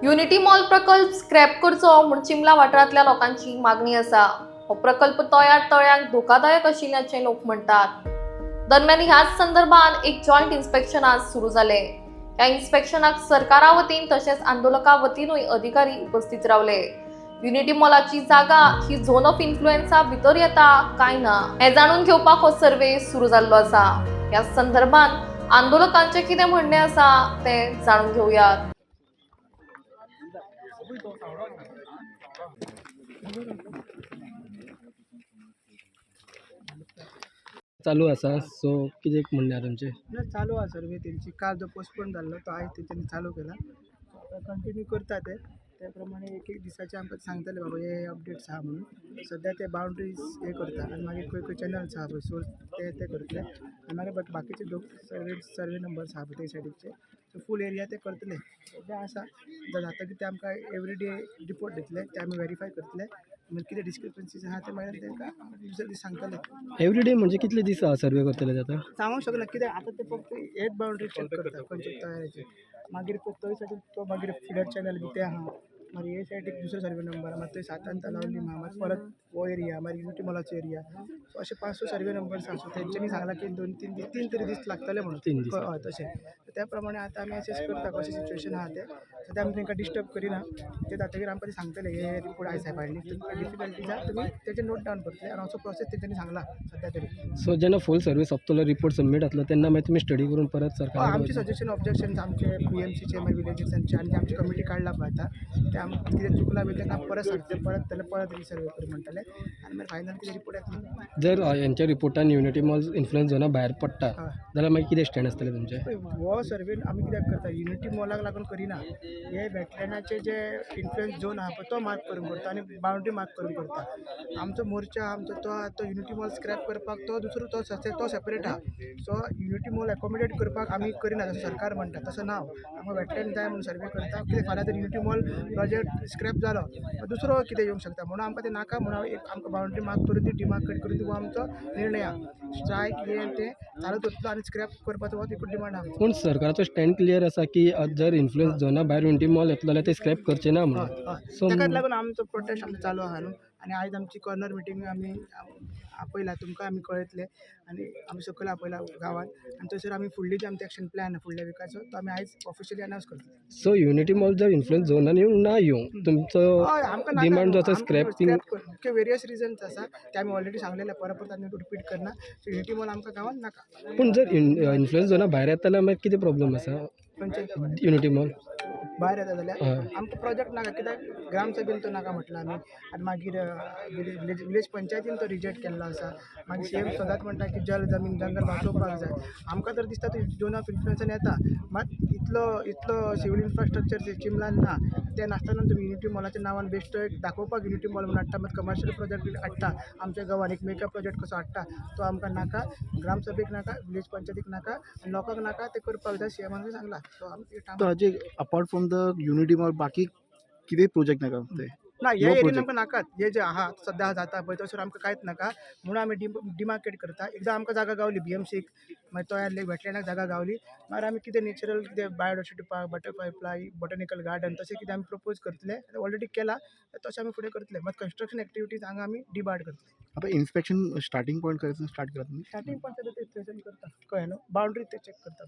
Unity mall प्रकल्प scrap करचो म्हूण चिमला वाठारांतल्या लोकांची मागणी आसा। हो प्रकल्प तयार तळ्यांक धोकादायक आशिल्ल्याचें लोक म्हणटात। दरम्यान ह्याच संदर्भात एक जॉयंट इन्स्पेक्शन आज सुरू जाले। या इन्स्पेक्शनाक सरकारा वतीन तशेंच आंदोलका वतीनूय अधिकारी उपस्थित रावले। युनिटी मॉलाची जागा ही झोन ऑफ इन्फ्लुएन्सा भितर येता काय ना हे जाणून घेवपाक हो सर्वे सुरू जाल्लो आसा। या संदर्भात आंदोलकांचे कितें म्हणणे आसा ते जाणून घेवयात। चालू आसा सो कितें म्हणणें तुमचें? नाही चालू आहे सर्वे त्यांची काल जो पोस्टपोन झाला तो आहे त्यांनी चालू केला कंटिन्यू करतात ते त्याप्रमाणे एक एक दिसाचे आमकां सांगतले बाबा हे अपडेट्स आहा म्हणून सध्या ते बाउंड्रीज हे करता आणि मागीर खंय खंय चॅनल्स आहा पळय सोर्स ते करतले आनी मागीर बाकीचे सर्वे नंबर्स आहा पळय ते सायडीचे सो फूल एरिया ते करतले सध्या आसा जाता की ते आमकां एवरीडे रिपोर्ट दितले ते आमी व्हेरीफाय करतले मागीर कितें डिस्क्रिपन्सीज आहा ते मागीर तांकां दुसरे दीस सांगतले एवरीडे म्हणजे कितले दीस सर्वे करतले जाता? सांगूंक शकना कित्याक आतां ते फक्त एक बाउंड्री चेक करता खंयचे तयारीचे मागीर थंय सायडीन तो मागीर फिडर चॅनल बी ते आहा मागीर हे सायडीक दुसरो सर्वे नंबर मागीर थंय सातांत लावली आहा मागीर परत हो एरिया मागीर युनिटी मॉलाचो एरिया सो अशे 5-6 सर्वे नंबर्स आसा तेंच्यांनी सांगलां की 2-3 तरी दीस लागतले म्हणून 3 दीस हय तशें त्या प्रमाणे आतां आमी असेस करता कशें सिच्युएशन आहा तें सद्या आमी तांकां डिस्टर्ब करिना ते जातकीर आमकां ते सांगतले हे रिपोर्ट आयज हाडली तुमकां डिफिकल्टीज आहा तुमी तेजे नोट डावन करतले आनी असो प्रोसेस तेंच्यांनी सांगला सद्या तरी सो जेन्ना फूल सर्वे सोंपतलो रिपोर्ट सबमीट जातलो तेन्ना मागीर तुमी स्टडी करून परत सरकार आमचे सजेशन ऑब्जेक्शन्स आमचे PMCचे मागीर विलेजीसांचे आनी आमची कमिटी काडला पळय आतां ते आमकां कितें चुकलां बी तें परत सांगतले परत जाल्यार परत रिसर्वे करी म्हणटले आनी मागीर फायनल कितें रिपोर्ट येतलो जर यांच्या रिपोर्टान युनिटी मॉल इन्फ्लुएन्स झोना भायर पडटा जाल्यार मागीर कितें स्टँड आसतलें तुमचें? हो सर्वे आमी कित्याक करता युनिटी मॉलाक लागून करिना हे वेटलँडाचे जे इन्फ्लुएन्स झोन आहा पळय तो मार्क करून करता आनी बाउंड्री मार्क करून करता आमचो मोर्चा आमचो तो युनिटी मॉल स्क्रॅप करपाक तो दुसरो तो सेपरेट आहा सो युनिटी मॉल एकोमोडेट करपाक आमी करिना जसो सरकार म्हणटा तसं नांव आमकां वेटलँड जाय म्हणून सर्वे करता कितें फाल्यां जर युनिटी मॉल प्रोजेक्ट स्क्रॅप जालो दुसरो कितें येवंक शकता म्हणून आमकां ते नाका म्हणून एक आमकां बाउंड्री मार्क करून ती डिमार्केट करून हो आमचो निर्णय आहा स्ट्रायक हे ते चालूच उरतलो आनी स्क्रॅप करपाचो हो एकूच डिमांड आहा पूण सरकाराचो स्टँड क्लियर आसा की जर इन्फ्लुएन्स झोना भायर युनिटी मॉल येतलो जाल्यार ते स्क्रॅप करचे ना म्हणून सो ताकाच लागून आमचो प्रोटेस्ट आमचो चालू आहा न्हू आनी आयज आमची कॉर्नर मिटींग आमी आपयला तुमकां आमी कळयतले आनी आमी सकयल आपयला गांवांत आनी थंयसर आमी फुडली जी आमची एक्शन प्लॅन फुडल्या विकाचो तो आमी आयज ऑफिशियली अनावन्स करतले सो युनिटी मॉल जर इन्फ्लुएन्स झोनान येवं ना येवं तुमचो डिमांड जो आसा स्क्रॅपिंग ओके वेरियस रिजन्स आसा ते आमी ऑलरेडी सांगलेले परत परत आमी रिपीट करना सो युनिटी मॉल आमकां गांवांत नाका पूण जर इन्फ्लुएन्स झोना भायर येता जाल्यार मागीर कितें प्रॉब्लेम आसा खंयचे युनिटी मॉल भायर येता जाल्यार आमकां प्रोजेक्ट नाका कित्याक ग्रामसभेन तो नाका म्हटला आमी आनी मागीर विलेज पंचायतीन तो रिजेक्ट केल्लो आसा मागीर CM सदांच म्हणटा की जल जमीन जंगल वाचोवपाक जाय आमकां तर दिसता तो झोन ऑफ इन्फ्लुएन्सान येता मात इतलो सिवील इन्फ्रास्ट्रक्चर चिमलान ना ते नासतना तुमी युनिटी मॉलाच्या नांवान बेश्टो एक दाखोवपाक युनिटी मॉल म्हणून हाडटा मात कमर्शियल प्रोजेक्ट हाडटा आमच्या गांवांत एक मेकअप प्रोजेक्ट कसो हाडटा तो आमकां नाका ग्रामसभेक नाका विलेज पंचायतीक नाका आनी लोकांक नाका ते करपाक जाय CMान सांगला सो आमी तो हाजे apart from the unity mall बाकी कितें प्रोजेक्ट नाका ते ना हे एरियेन आमकां नाकात हे जे आहा सद्या जाता पळय तसर आमकां कांयच नाका म्हणून आमी डिमार्केट करता एकदां आमकां जागा गावली BMCक मागीर तो वेटलँडाक जागा गावली मागीर आमी कितें नॅचरल कितें biodiversity park butterfly fly botanical garden तशें कितें आमी प्रपोज करतले ऑलरेडी केला तशें आमी फुडें करतले मात कन्स्ट्रक्शन एक्टिविटीज हांगा आमी डिबार्ड करतले आता इन्स्पेक्शन स्टार्टिंग पॉईंट करायचं स्टार्ट केला तुम्ही स्टार्टींग पण ते स्टेशन करता कळ्ळें न्हू बाउंड्री ते चेक करता